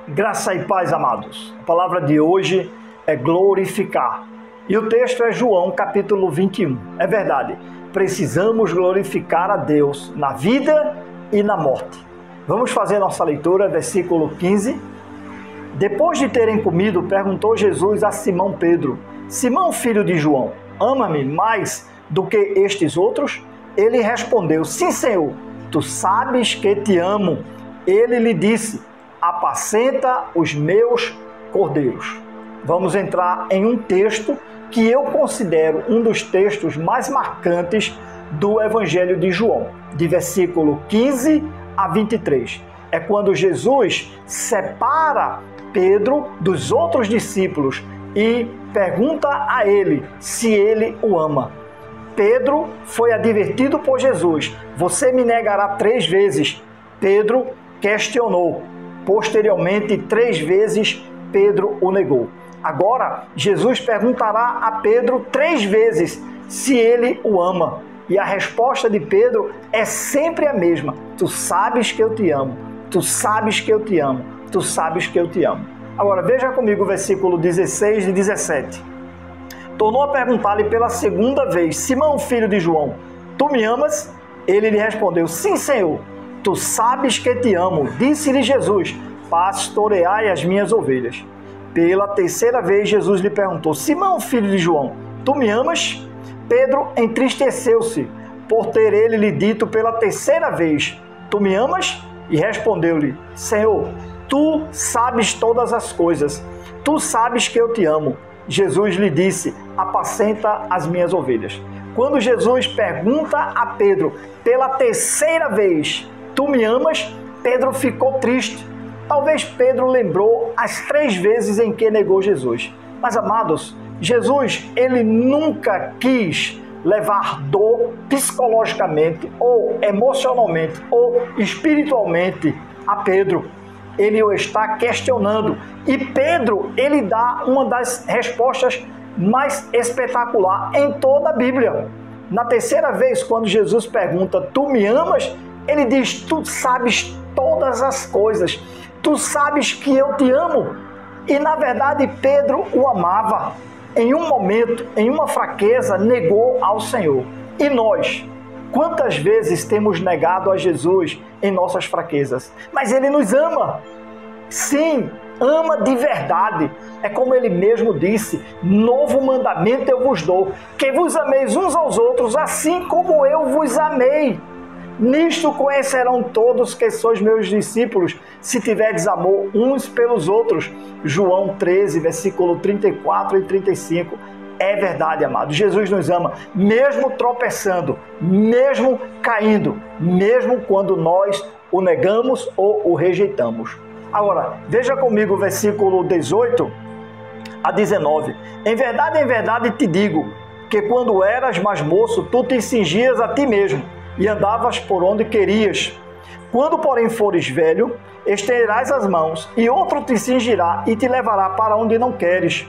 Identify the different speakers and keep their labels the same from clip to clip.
Speaker 1: Graça e paz, amados. A palavra de hoje é glorificar. E o texto é João, capítulo 21. É verdade, precisamos glorificar a Deus na vida e na morte. Vamos fazer nossa leitura, versículo 15. Depois de terem comido, perguntou Jesus a Simão Pedro: Simão, filho de João, ama-me mais do que estes outros? Ele respondeu: Sim, Senhor, tu sabes que te amo. Ele lhe disse: apacenta os meus cordeiros. Vamos entrar em um texto que eu considero um dos textos mais marcantes do Evangelho de João, de versículo 15 a 23. É quando Jesus separa Pedro dos outros discípulos e pergunta a ele se ele o ama. Pedro foi advertido por Jesus: você me negará 3 vezes. Pedro questionou. Posteriormente, 3 vezes, Pedro o negou. Agora, Jesus perguntará a Pedro 3 vezes se ele o ama. E a resposta de Pedro é sempre a mesma: tu sabes que eu te amo, tu sabes que eu te amo, tu sabes que eu te amo. Agora, veja comigo o versículo 16 e 17. Tornou a perguntar-lhe pela 2ª vez: Simão, filho de João, tu me amas? Ele lhe respondeu: Sim, Senhor, tu sabes que te amo. Disse-lhe Jesus: pastoreai as minhas ovelhas. Pela 3ª vez, Jesus lhe perguntou: Simão, filho de João, tu me amas? Pedro entristeceu-se por ter ele lhe dito pela 3ª vez: tu me amas? E respondeu-lhe: Senhor, tu sabes todas as coisas, tu sabes que eu te amo. Jesus lhe disse: apacenta as minhas ovelhas. Quando Jesus pergunta a Pedro pela 3ª vez: tu me amas? Pedro ficou triste. Talvez Pedro lembrou as 3 vezes em que negou Jesus. Mas, amados, Jesus, ele nunca quis levar dor psicologicamente, ou emocionalmente, ou espiritualmente a Pedro. Ele o está questionando. E Pedro, ele dá uma das respostas mais espetacular em toda a Bíblia. Na 3ª vez, quando Jesus pergunta: tu me amas? Ele diz: tu sabes todas as coisas, tu sabes que eu te amo. E na verdade Pedro o amava. Em um momento, em uma fraqueza, negou ao Senhor. E nós? Quantas vezes temos negado a Jesus em nossas fraquezas? Mas ele nos ama. Sim, ama de verdade. É como ele mesmo disse: novo mandamento eu vos dou, que vos ameis uns aos outros, assim como eu vos amei. Nisto conhecerão todos que sois meus discípulos, se tiverdes amor uns pelos outros. João 13, versículo 34 e 35. É verdade, amado. Jesus nos ama, mesmo tropeçando, mesmo caindo, mesmo quando nós o negamos ou o rejeitamos. Agora, veja comigo o versículo 18 a 19. Em verdade te digo, que quando eras mais moço, tu te cingias a ti mesmo e andavas por onde querias. Quando, porém, fores velho, estenderás as mãos, e outro te cingirá e te levará para onde não queres.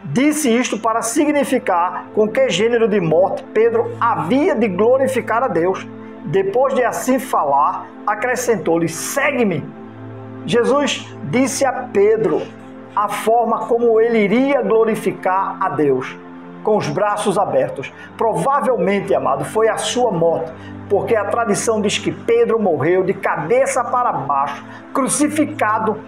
Speaker 1: Disse isto para significar com que gênero de morte Pedro havia de glorificar a Deus. Depois de assim falar, acrescentou-lhe: segue-me. Jesus disse a Pedro a forma como ele iria glorificar a Deus: com os braços abertos. Provavelmente, amado, foi a sua morte, porque a tradição diz que Pedro morreu de cabeça para baixo, crucificado,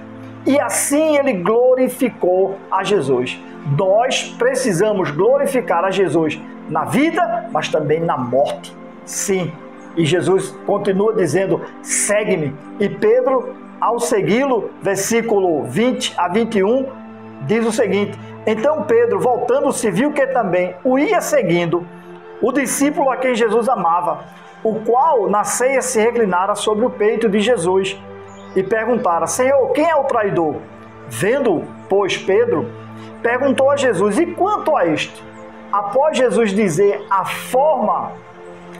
Speaker 1: e assim ele glorificou a Jesus. Nós precisamos glorificar a Jesus na vida, mas também na morte. Sim, e Jesus continua dizendo: segue-me. E Pedro, ao segui-lo, versículo 20 a 21, diz o seguinte: então Pedro, voltando-se, viu que também o ia seguindo o discípulo a quem Jesus amava, o qual na ceia se reclinara sobre o peito de Jesus e perguntara: Senhor, quem é o traidor? Vendo-o, pois, Pedro, perguntou a Jesus: e quanto a este? Após Jesus dizer a forma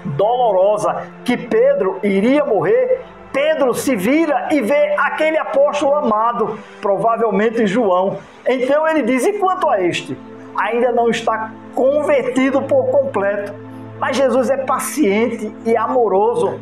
Speaker 1: dolorosa que Pedro iria morrer, Pedro se vira e vê aquele apóstolo amado, provavelmente João. Então ele diz: e quanto a este? Ainda não está convertido por completo. Mas Jesus é paciente e amoroso.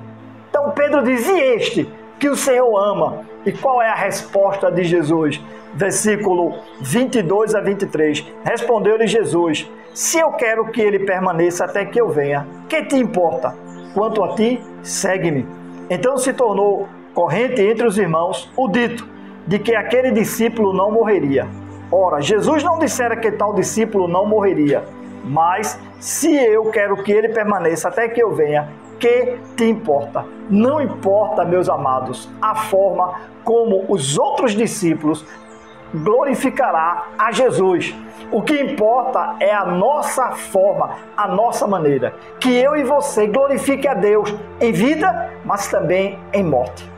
Speaker 1: Então Pedro diz: e este, que o Senhor ama. E qual é a resposta de Jesus? Versículo 22 a 23. Respondeu-lhe Jesus: se eu quero que ele permaneça até que eu venha, que te importa? Quanto a ti, segue-me. Então se tornou corrente entre os irmãos o dito de que aquele discípulo não morreria. Ora, Jesus não dissera que tal discípulo não morreria, mas se eu quero que ele permaneça até que eu venha, que te importa? Não importa, meus amados, a forma como os outros discípulos glorificará a Jesus. O que importa é a nossa forma, a nossa maneira. Que eu e você glorifique a Deus em vida, mas também em morte.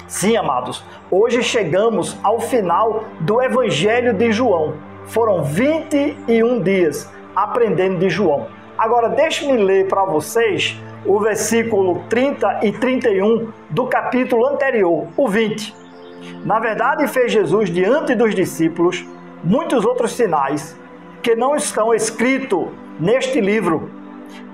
Speaker 1: Sim, amados, hoje chegamos ao final do Evangelho de João. Foram 21 dias aprendendo de João. Agora, deixe-me ler para vocês o versículo 30 e 31 do capítulo anterior, o 20. Na verdade, fez Jesus diante dos discípulos muitos outros sinais que não estão escritos neste livro.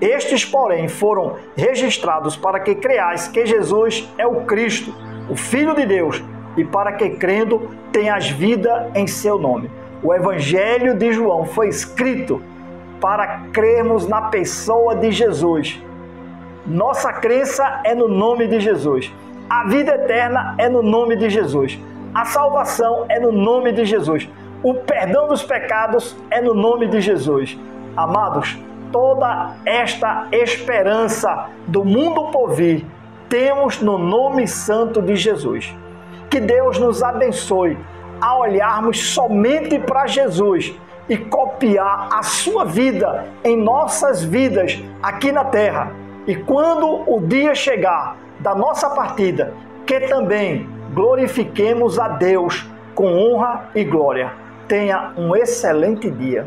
Speaker 1: Estes, porém, foram registrados para que creiais que Jesus é o Cristo, o Filho de Deus, e para que, crendo, tenhas vida em seu nome. O Evangelho de João foi escrito para crermos na pessoa de Jesus. Nossa crença é no nome de Jesus. A vida eterna é no nome de Jesus. A salvação é no nome de Jesus. O perdão dos pecados é no nome de Jesus. Amados, toda esta esperança do mundo por vir temos no nome santo de Jesus. Que Deus nos abençoe a olharmos somente para Jesus e copiar a sua vida em nossas vidas aqui na terra. E quando o dia chegar da nossa partida, que também glorifiquemos a Deus com honra e glória. Tenha um excelente dia.